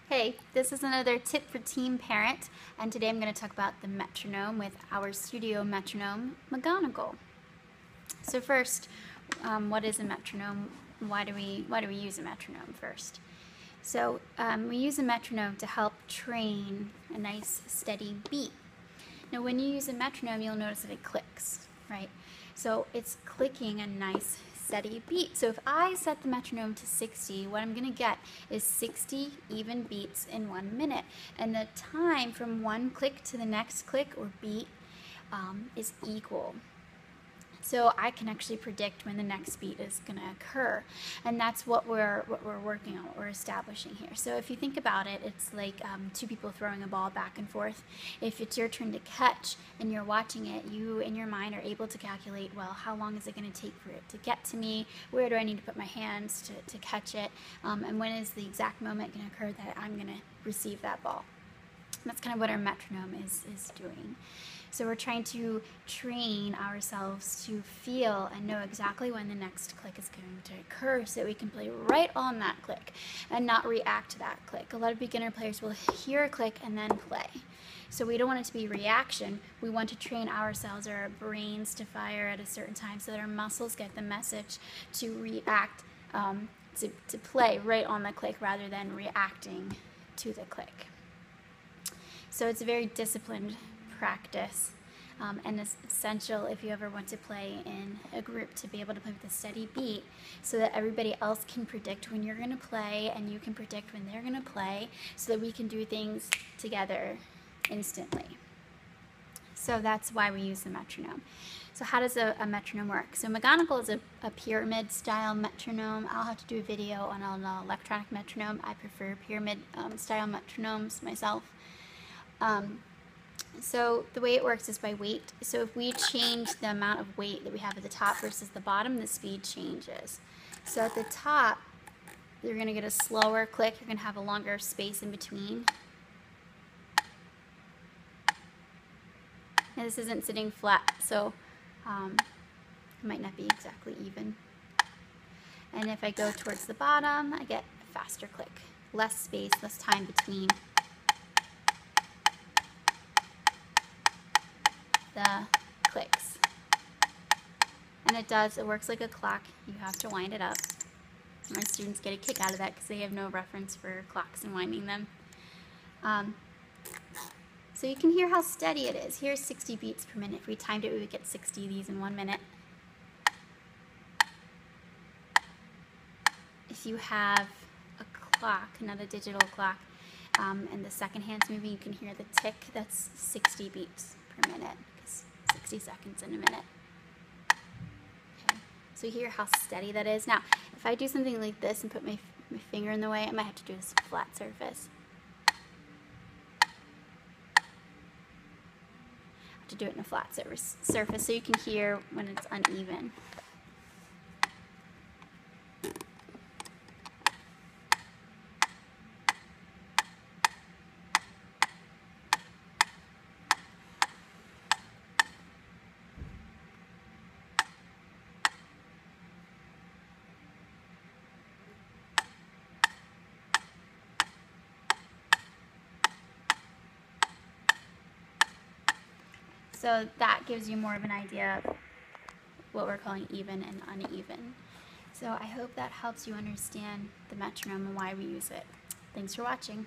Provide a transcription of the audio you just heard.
Hey, this is another tip for teen parent, and today I'm going to talk about the metronome with our studio metronome, McGonagall. So first, what is a metronome? Why do we use a metronome first? So we use a metronome to help train a nice steady beat. Now when you use a metronome, you'll notice that it clicks, right? So it's clicking a nice steady beat. So if I set the metronome to 60, what I'm going to get is 60 even beats in 1 minute. And the time from one click to the next click or beat is equal. So I can actually predict when the next beat is going to occur, and that's what we're working on, what we're establishing here. So if you think about it, it's like two people throwing a ball back and forth. If it's your turn to catch and you're watching it, you in your mind are able to calculate, well, how long is it going to take for it to get to me? Where do I need to put my hands to catch it? And when is the exact moment going to occur that I'm going to receive that ball? That's kind of what our metronome is doing. So we're trying to train ourselves to feel and know exactly when the next click is going to occur so that we can play right on that click and not react to that click. A lot of beginner players will hear a click and then play. So we don't want it to be reaction. We want to train ourselves or our brains to fire at a certain time so that our muscles get the message to react, to play right on the click rather than reacting to the click. So it's a very disciplined practice, and it's essential if you ever want to play in a group to be able to play with a steady beat so that everybody else can predict when you're going to play and you can predict when they're going to play so that we can do things together instantly. So that's why we use the metronome. So how does a metronome work? So McGonagall is a pyramid style metronome. I'll have to do a video on an electronic metronome. I prefer pyramid style metronomes myself. So the way it works is by weight. So if we change the amount of weight that we have at the top versus the bottom, the speed changes. So at the top, you're going to get a slower click. You're going to have a longer space in between. Now this isn't sitting flat, so it might not be exactly even. And if I go towards the bottom, I get a faster click. Less space, less time between the clicks. And it works like a clock. You have to wind it up. My students get a kick out of that because they have no reference for clocks and winding them. So you can hear how steady it is. Here's 60 beats per minute. If we timed it, we would get 60 of these in 1 minute. If you have a clock, not a digital clock, and the second hand's moving, you can hear the tick. That's 60 beats per minute. 60 seconds in a minute. Okay, so you hear how steady that is. Now, if I do something like this and put my finger in the way, I might have to do this flat surface. I have to do it in a flat surface so you can hear when it's uneven. So that gives you more of an idea of what we're calling even and uneven. So I hope that helps you understand the metronome and why we use it. Thanks for watching.